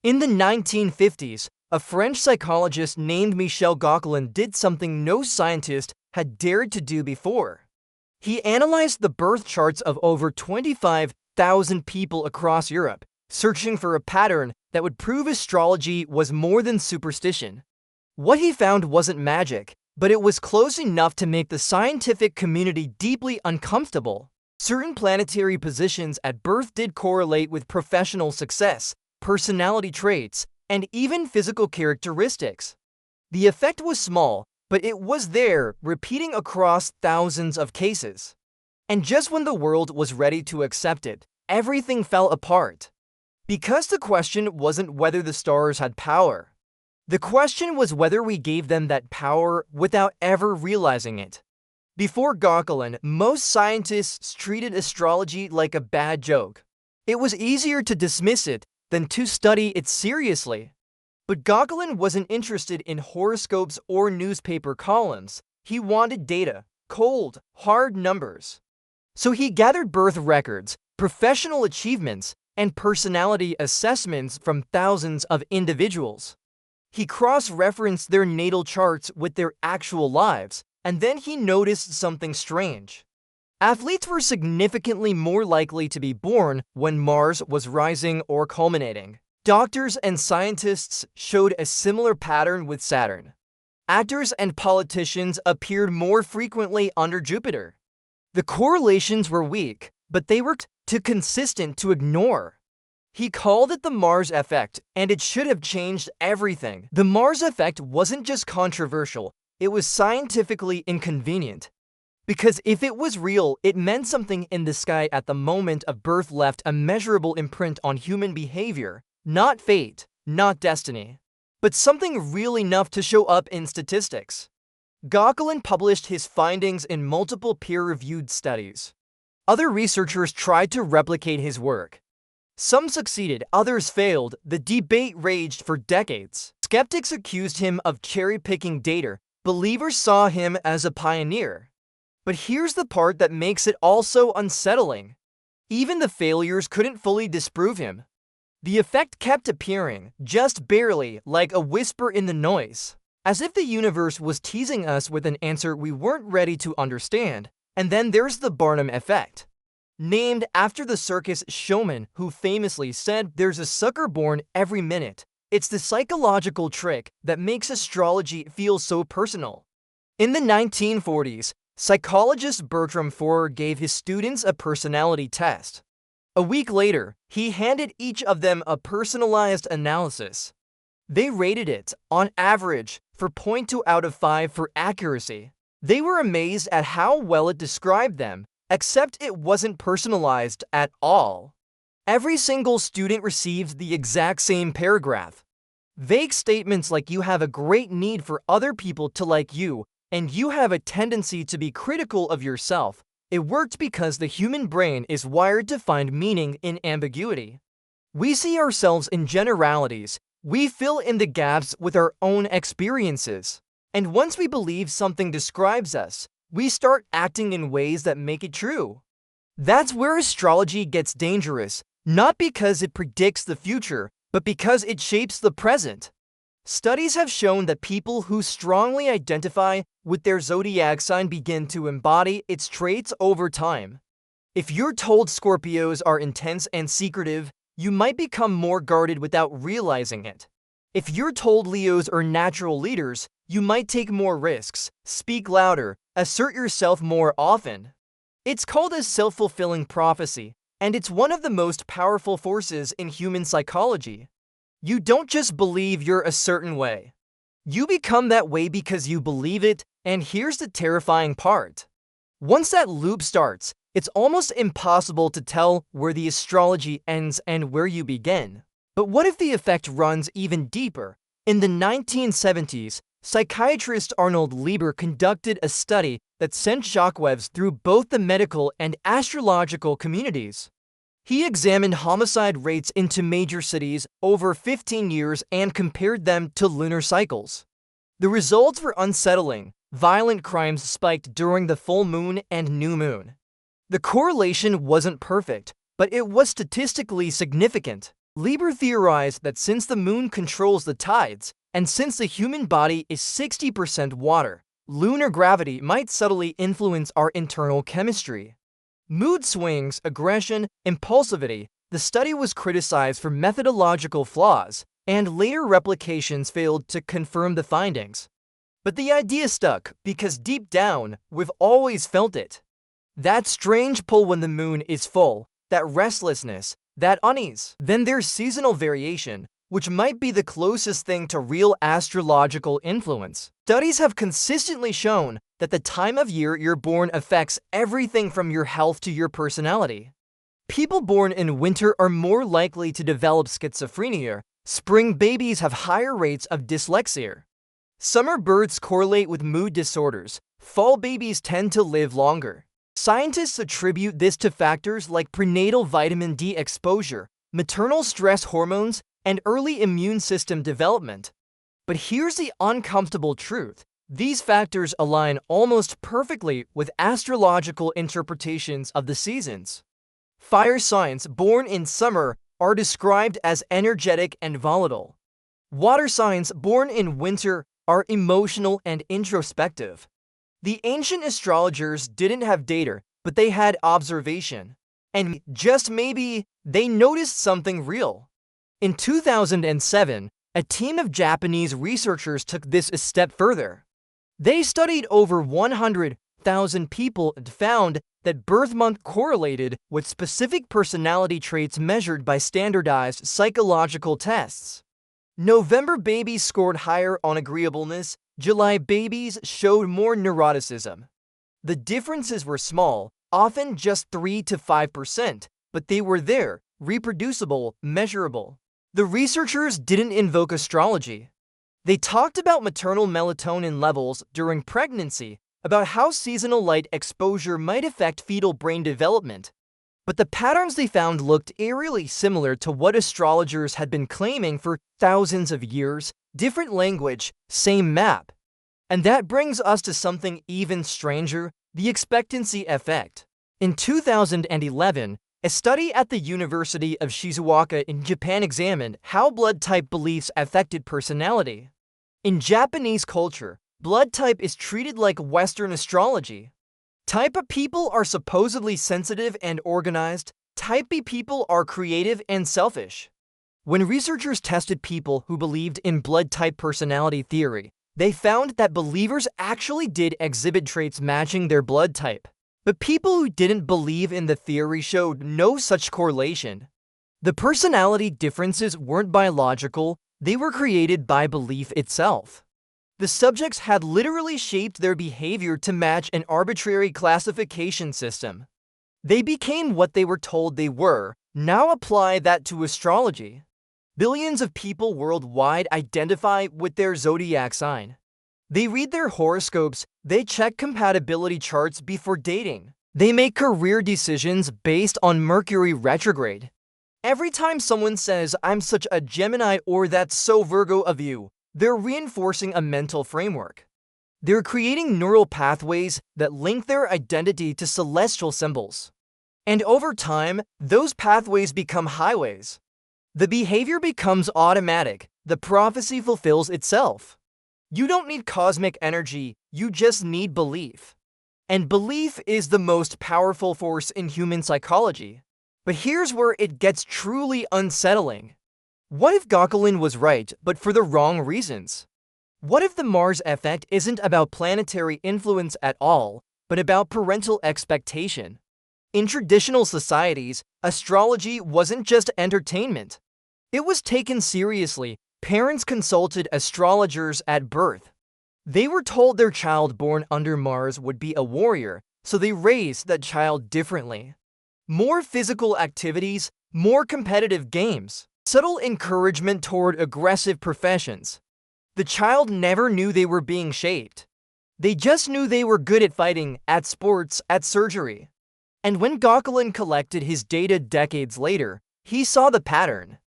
In the 1950s, a French psychologist named Michel Gauquelin did something no scientist had dared to do before. He analyzed the birth charts of over 25,000 people across Europe, searching for a pattern that would prove astrology was more than superstition. What he found wasn't magic, but it was close enough to make the scientific community deeply uncomfortable. Certain planetary positions at birth did correlate with professional success, personality traits, and even physical characteristics. The effect was small, but it was there, repeating across thousands of cases. And just when the world was ready to accept it, everything fell apart. Because the question wasn't whether the stars had power. The question was whether we gave them that power without ever realizing it. Before Gauquelin, most scientists treated astrology like a bad joke. It was easier to dismiss it than to study it seriously. But Gauquelin wasn't interested in horoscopes or newspaper columns. He wanted data, cold, hard numbers. So he gathered birth records, professional achievements, and personality assessments from thousands of individuals. He cross-referenced their natal charts with their actual lives, and then he noticed something strange. Athletes were significantly more likely to be born when Mars was rising or culminating. Doctors and scientists showed a similar pattern with Saturn. Actors and politicians appeared more frequently under Jupiter. The correlations were weak, but they were too consistent to ignore. He called it the Mars effect, and it should have changed everything. The Mars effect wasn't just controversial, it was scientifically inconvenient. Because if it was real, it meant something in the sky at the moment of birth left a measurable imprint on human behavior, not fate, not destiny, but something real enough to show up in statistics. Gauquelin published his findings in multiple peer-reviewed studies. Other researchers tried to replicate his work. Some succeeded, others failed. The debate raged for decades. Skeptics accused him of cherry-picking data. Believers saw him as a pioneer. But here's the part that makes it also unsettling. Even the failures couldn't fully disprove him. The effect kept appearing, just barely, like a whisper in the noise. As if the universe was teasing us with an answer we weren't ready to understand. And then there's the Barnum effect. Named after the circus showman who famously said there's a sucker born every minute. It's the psychological trick that makes astrology feel so personal. In the 1940s, psychologist Bertram Forer gave his students a personality test. A week later, he handed each of them a personalized analysis. They rated it, on average, for 0.2 out of 5 for accuracy. They were amazed at how well it described them, except it wasn't personalized at all. Every single student received the exact same paragraph. Vague statements like you have a great need for other people to like you, and you have a tendency to be critical of yourself. It worked because the human brain is wired to find meaning in ambiguity. We see ourselves in generalities. We fill in the gaps with our own experiences. And once we believe something describes us, we start acting in ways that make it true. That's where astrology gets dangerous, not because it predicts the future, but because it shapes the present. Studies have shown that people who strongly identify with their zodiac sign begin to embody its traits over time. If you're told Scorpios are intense and secretive, you might become more guarded without realizing it. If you're told Leos are natural leaders, you might take more risks, speak louder, assert yourself more often. It's called a self-fulfilling prophecy, and it's one of the most powerful forces in human psychology. You don't just believe you're a certain way. You become that way because you believe it, and here's the terrifying part. Once that loop starts, it's almost impossible to tell where the astrology ends and where you begin. But what if the effect runs even deeper? In the 1970s, psychiatrist Arnold Lieber conducted a study that sent shockwaves through both the medical and astrological communities. He examined homicide rates into major cities over 15 years and compared them to lunar cycles. The results were unsettling. Violent crimes spiked during the full moon and new moon. The correlation wasn't perfect, but it was statistically significant. Lieber theorized that since the moon controls the tides, and since the human body is 60% water, lunar gravity might subtly influence our internal chemistry. Mood swings, aggression, impulsivity. The study was criticized for methodological flaws, and later replications failed to confirm the findings. But the idea stuck because deep down, we've always felt it. That strange pull when the moon is full, that restlessness, that unease. Then there's seasonal variation, which might be the closest thing to real astrological influence. Studies have consistently shown that the time of year you're born affects everything from your health to your personality. People born in winter are more likely to develop schizophrenia. Spring babies have higher rates of dyslexia. Summer births correlate with mood disorders. Fall babies tend to live longer. Scientists attribute this to factors like prenatal vitamin D exposure, maternal stress hormones, and early immune system development. But here's the uncomfortable truth. These factors align almost perfectly with astrological interpretations of the seasons. Fire signs born in summer are described as energetic and volatile. Water signs born in winter are emotional and introspective. The ancient astrologers didn't have data, but they had observation. And just maybe, they noticed something real. In 2007, a team of Japanese researchers took this a step further. They studied over 100,000 people and found that birth month correlated with specific personality traits measured by standardized psychological tests. November babies scored higher on agreeableness. July babies showed more neuroticism. The differences were small, often just 3 to 5%, but they were there, reproducible, measurable. The researchers didn't invoke astrology. They talked about maternal melatonin levels during pregnancy, about how seasonal light exposure might affect fetal brain development. But the patterns they found looked eerily similar to what astrologers had been claiming for thousands of years. Different language, same map. And that brings us to something even stranger, the expectancy effect. In 2011, a study at the University of Shizuoka in Japan examined how blood type beliefs affected personality. In Japanese culture, blood type is treated like Western astrology. Type A people are supposedly sensitive and organized. Type B people are creative and selfish. When researchers tested people who believed in blood type personality theory, they found that believers actually did exhibit traits matching their blood type. But people who didn't believe in the theory showed no such correlation. The personality differences weren't biological, they were created by belief itself. The subjects had literally shaped their behavior to match an arbitrary classification system. They became what they were told they were. Now apply that to astrology. Billions of people worldwide identify with their zodiac sign. They read their horoscopes, they check compatibility charts before dating. They make career decisions based on Mercury retrograde. Every time someone says, "I'm such a Gemini" or "That's so Virgo of you," they're reinforcing a mental framework. They're creating neural pathways that link their identity to celestial symbols. And over time, those pathways become highways. The behavior becomes automatic. The prophecy fulfills itself. You don't need cosmic energy, you just need belief. And belief is the most powerful force in human psychology. But here's where it gets truly unsettling. What if Gauquelin was right, but for the wrong reasons? What if the Mars effect isn't about planetary influence at all, but about parental expectation? In traditional societies, astrology wasn't just entertainment. It was taken seriously. Parents consulted astrologers at birth. They were told their child born under Mars would be a warrior, so they raised that child differently. More physical activities, more competitive games, subtle encouragement toward aggressive professions. The child never knew they were being shaped. They just knew they were good at fighting, at sports, at surgery. And when Gauquelin collected his data decades later, he saw the pattern.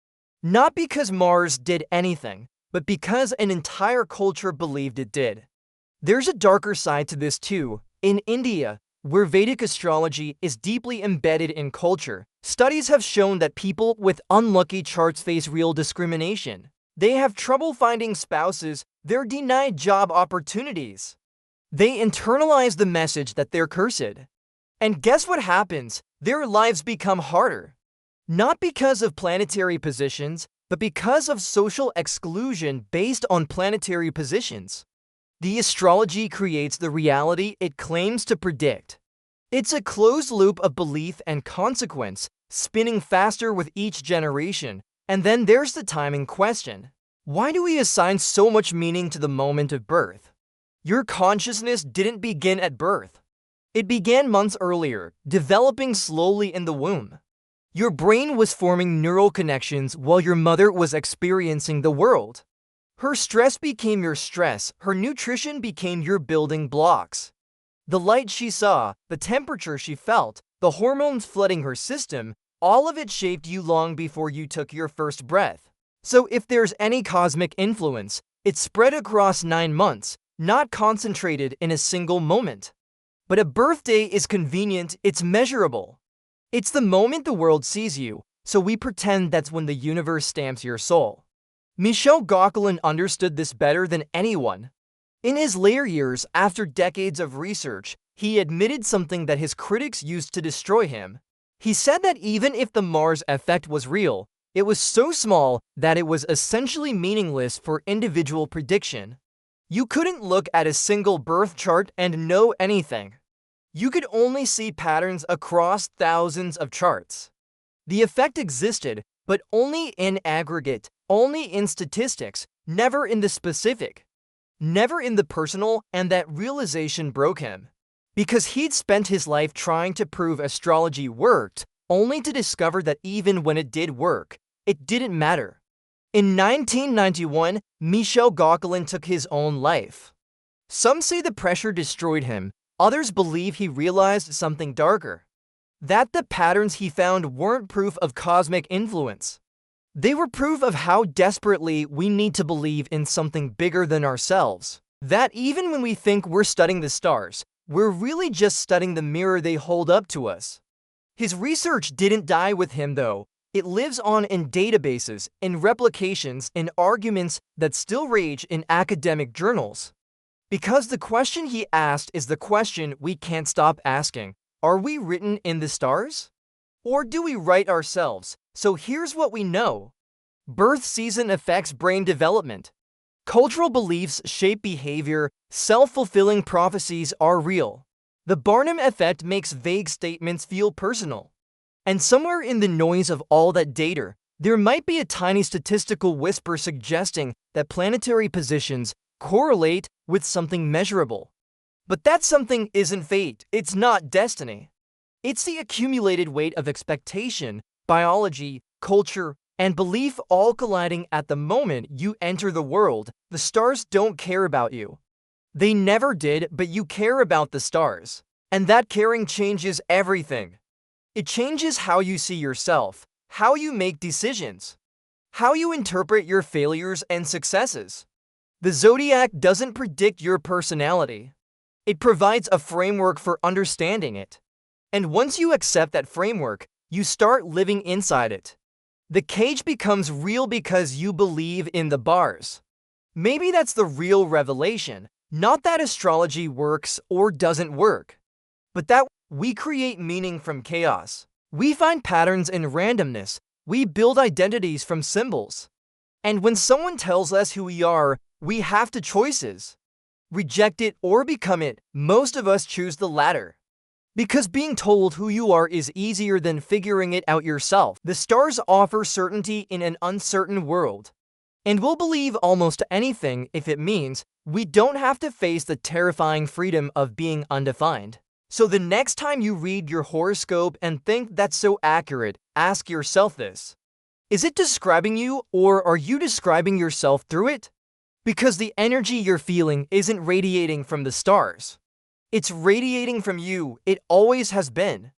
Not because Mars did anything, but because an entire culture believed it did. There's a darker side to this too. In India, where Vedic astrology is deeply embedded in culture, Studies have shown that people with unlucky charts face real discrimination. They have trouble finding spouses, they're denied job opportunities. They internalize the message that they're cursed. And guess what happens? Their lives become harder. Not because of planetary positions, but because of social exclusion based on planetary positions. The astrology creates the reality it claims to predict. It's a closed loop of belief and consequence, spinning faster with each generation. And then there's the timing question. Why do we assign so much meaning to the moment of birth? Your consciousness didn't begin at birth. It began months earlier, developing slowly in the womb. Your brain was forming neural connections while your mother was experiencing the world. Her stress became your stress, her nutrition became your building blocks. The light she saw, the temperature she felt, the hormones flooding her system, all of it shaped you long before you took your first breath. So if there's any cosmic influence, it's spread across 9 months, not concentrated in a single moment. But a birthday is convenient, it's measurable. It's the moment the world sees you, so we pretend that's when the universe stamps your soul. Michel Gauquelin understood this better than anyone. In his later years, after decades of research, he admitted something that his critics used to destroy him. He said that even if the Mars effect was real, it was so small that it was essentially meaningless for individual prediction. You couldn't look at a single birth chart and know anything. You could only see patterns across thousands of charts. The effect existed, but only in aggregate, only in statistics, never in the specific. Never in the personal, and that realization broke him. Because he'd spent his life trying to prove astrology worked, only to discover that even when it did work, it didn't matter. In 1991, Michel Gauquelin took his own life. Some say the pressure destroyed him, others believe he realized something darker. That the patterns he found weren't proof of cosmic influence. They were proof of how desperately we need to believe in something bigger than ourselves. That even when we think we're studying the stars, we're really just studying the mirror they hold up to us. His research didn't die with him though. It lives on in databases, in replications, in arguments that still rage in academic journals. Because the question he asked is the question we can't stop asking. Are we written in the stars? Or do we write ourselves? So here's what we know. Birth season affects brain development. Cultural beliefs shape behavior. Self-fulfilling prophecies are real. The Barnum effect makes vague statements feel personal. And somewhere in the noise of all that data, there might be a tiny statistical whisper suggesting that planetary positions correlate with something measurable. But that something isn't fate, it's not destiny. It's the accumulated weight of expectation, biology, culture, and belief all colliding at the moment you enter the world. The stars don't care about you. They never did, but you care about the stars. And that caring changes everything. It changes how you see yourself, how you make decisions, how you interpret your failures and successes. The zodiac doesn't predict your personality. It provides a framework for understanding it. And once you accept that framework, you start living inside it. The cage becomes real because you believe in the bars. Maybe that's the real revelation, not that astrology works or doesn't work, but that we create meaning from chaos. We find patterns in randomness. We build identities from symbols. And when someone tells us who we are, we have two choices. Reject it or become it. Most of us choose the latter. Because being told who you are is easier than figuring it out yourself. The stars offer certainty in an uncertain world. And we'll believe almost anything if it means we don't have to face the terrifying freedom of being undefined. So the next time you read your horoscope and think that's so accurate, ask yourself this. Is it describing you, or are you describing yourself through it? Because the energy you're feeling isn't radiating from the stars. It's radiating from you. It always has been.